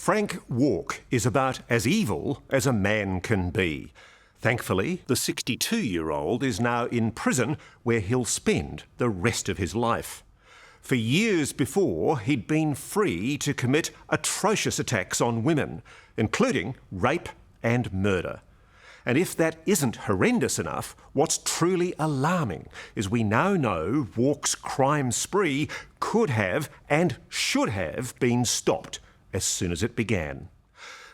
Frank Walk is about as evil as a man can be. Thankfully, the 62-year-old is now in prison where he'll spend the rest of his life. For years before, he'd been free to commit atrocious attacks on women, including rape and murder. And if that isn't horrendous enough, what's truly alarming is we now know Walk's crime spree could have and should have been stopped as soon as it began.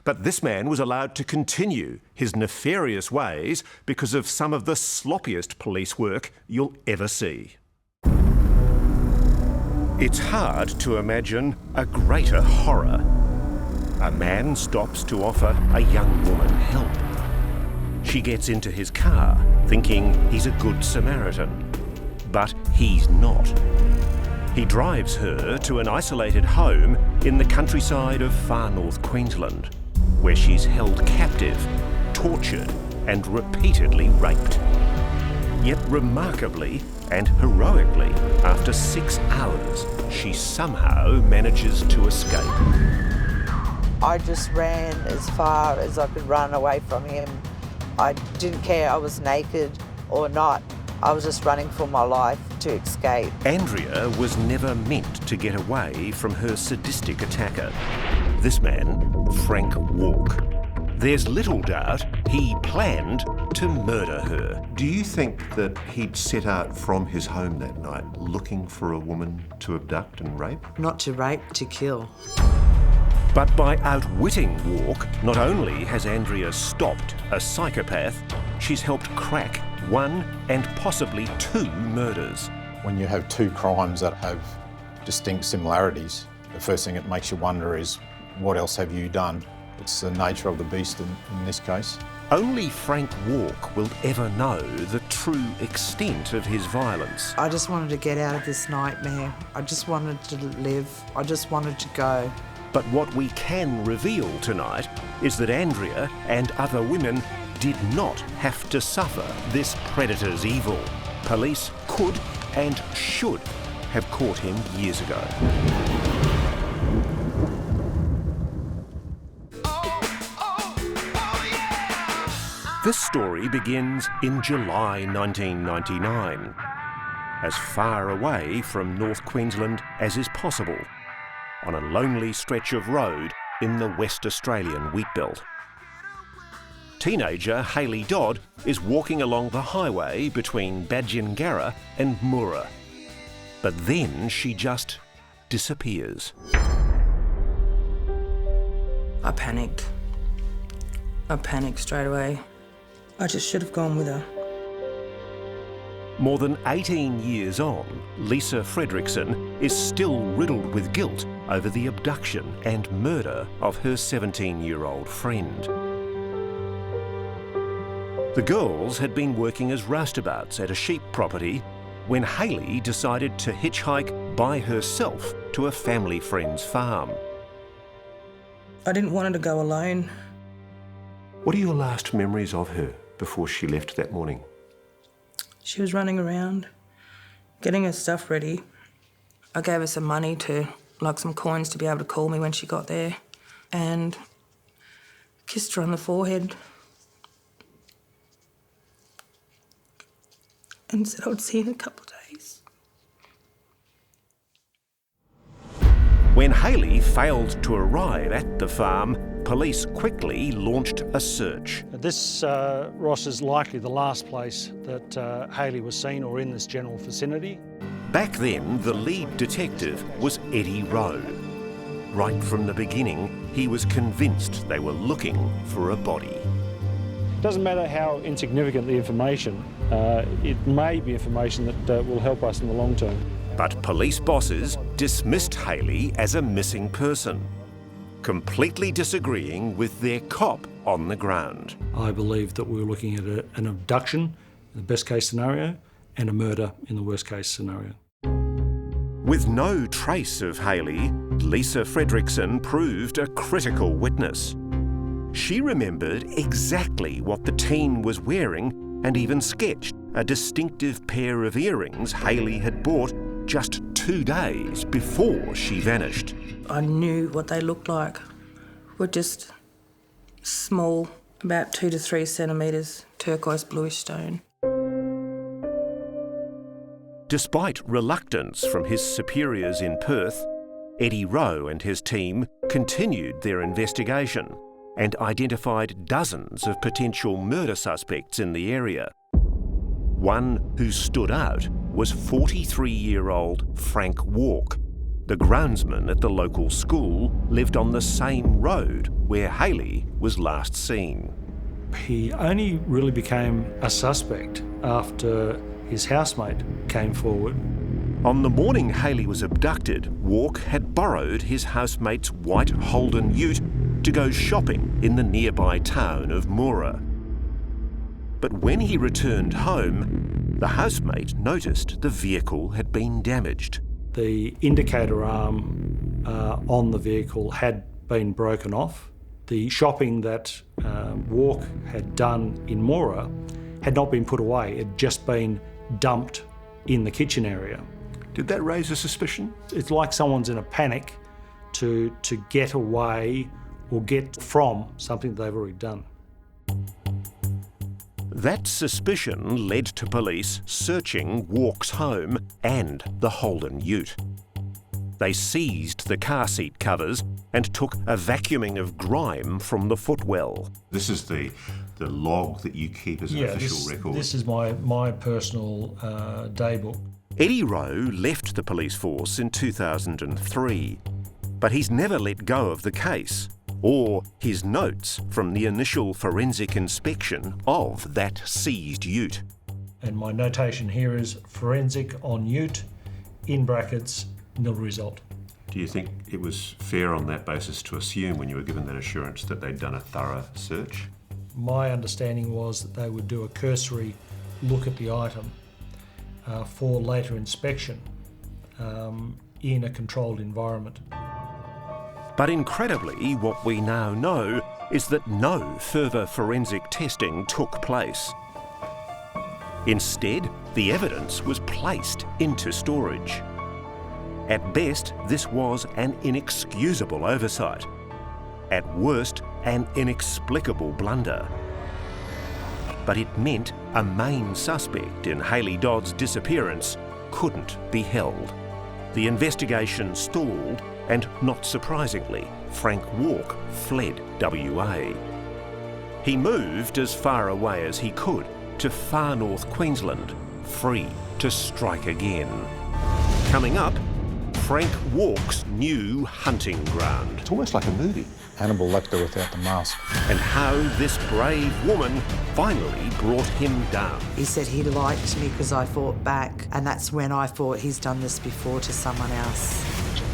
But this man was allowed to continue his nefarious ways because of some of the sloppiest police work you'll ever see. It's hard to imagine a greater horror. A man stops to offer a young woman help. She gets into his car, thinking he's a good Samaritan. But he's not. He drives her to an isolated home in the countryside of far north Queensland, where she's held captive, tortured, and repeatedly raped. Yet remarkably and heroically, after 6 hours, she somehow manages to escape. I just ran as far as I could run away from him. I didn't care I was naked or not. I was just running for my life to escape. Andrea was never meant to get away from her sadistic attacker. This man, Frank Walk. There's little doubt he planned to murder her. Do you think that he'd set out from his home that night looking for a woman to abduct and rape? Not to rape, to kill. But by outwitting Walk, not only has Andrea stopped a psychopath, she's helped crack 1 and possibly 2 murders. When you have 2 crimes that have distinct similarities, the first thing it makes you wonder is, what else have you done? It's the nature of the beast in this case. Only Frank Walk will ever know the true extent of his violence. I just wanted to get out of this nightmare. I just wanted to live. I just wanted to go. But what we can reveal tonight is that Andrea and other women did not have to suffer this predator's evil. Police could and should have caught him years ago. This story begins in July 1999, as far away from North Queensland as is possible, on a lonely stretch of road in the West Australian wheatbelt. Teenager Hayley Dodd is walking along the highway between Badgingarra and Moora. But then she just disappears. I panicked. I panicked straight away. I just should have gone with her. More than 18 years on, Lisa Fredrickson is still riddled with guilt over the abduction and murder of her 17-year-old friend. The girls had been working as roustabouts at a sheep property when Hayley decided to hitchhike by herself to a family friend's farm. I didn't want her to go alone. What are your last memories of her before she left that morning? She was running around, getting her stuff ready. I gave her some money some coins to be able to call me when she got there, and kissed her on the forehead and said I would see you in a couple of days. When Hayley failed to arrive at the farm, police quickly launched a search. This, Ross, is likely the last place that Hayley was seen or in this general vicinity. Back then, the lead detective was Eddie Rowe. Right from the beginning, he was convinced they were looking for a body. It doesn't matter how insignificant the information, it may be information that will help us in the long term. But police bosses dismissed Hayley as a missing person, completely disagreeing with their cop on the ground. I believe that we were looking at an abduction in the best case scenario and a murder in the worst case scenario. With no trace of Hayley, Lisa Fredrickson proved a critical witness. She remembered exactly what the teen was wearing and even sketched a distinctive pair of earrings Hayley had bought just 2 days before she vanished. I knew what they looked like were just small, about 2 to 3 centimetres, turquoise bluish stone. Despite reluctance from his superiors in Perth, Eddie Rowe and his team continued their investigation and identified dozens of potential murder suspects in the area. One who stood out was 43-year-old Frank Walk. The groundsman at the local school lived on the same road where Hayley was last seen. He only really became a suspect after his housemate came forward. On the morning Hayley was abducted, Walk had borrowed his housemate's white Holden ute to go shopping in the nearby town of Moora. But when he returned home, the housemate noticed the vehicle had been damaged. The indicator arm on the vehicle had been broken off. The shopping that Walk had done in Moora had not been put away, it had just been dumped in the kitchen area. Did that raise a suspicion? It's like someone's in a panic to get away or get from something they've already done. That suspicion led to police searching Walk's home and the Holden ute. They seized the car seat covers and took a vacuuming of grime from the footwell. This is the log that you keep as an official record. This is my personal day book. Eddie Rowe left the police force in 2003, but he's never let go of the case or his notes from the initial forensic inspection of that seized ute. And my notation here is forensic on ute, in brackets, nil result. Do you think it was fair on that basis to assume when you were given that assurance that they'd done a thorough search? My understanding was that they would do a cursory look at the item for later inspection in a controlled environment. But incredibly, what we now know is that no further forensic testing took place. Instead, the evidence was placed into storage. At best, this was an inexcusable oversight. At worst, an inexplicable blunder. But it meant a main suspect in Hayley Dodd's disappearance couldn't be held. The investigation stalled, and not surprisingly, Frank Walk fled WA. He moved as far away as he could to far north Queensland, free to strike again. Coming up, Frank Walk's new hunting ground. It's almost like a movie. Hannibal Lecter without the mask. And how this brave woman finally brought him down. He said he liked me because I fought back, and that's when I thought he's done this before to someone else.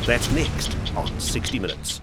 That's next on 60 Minutes.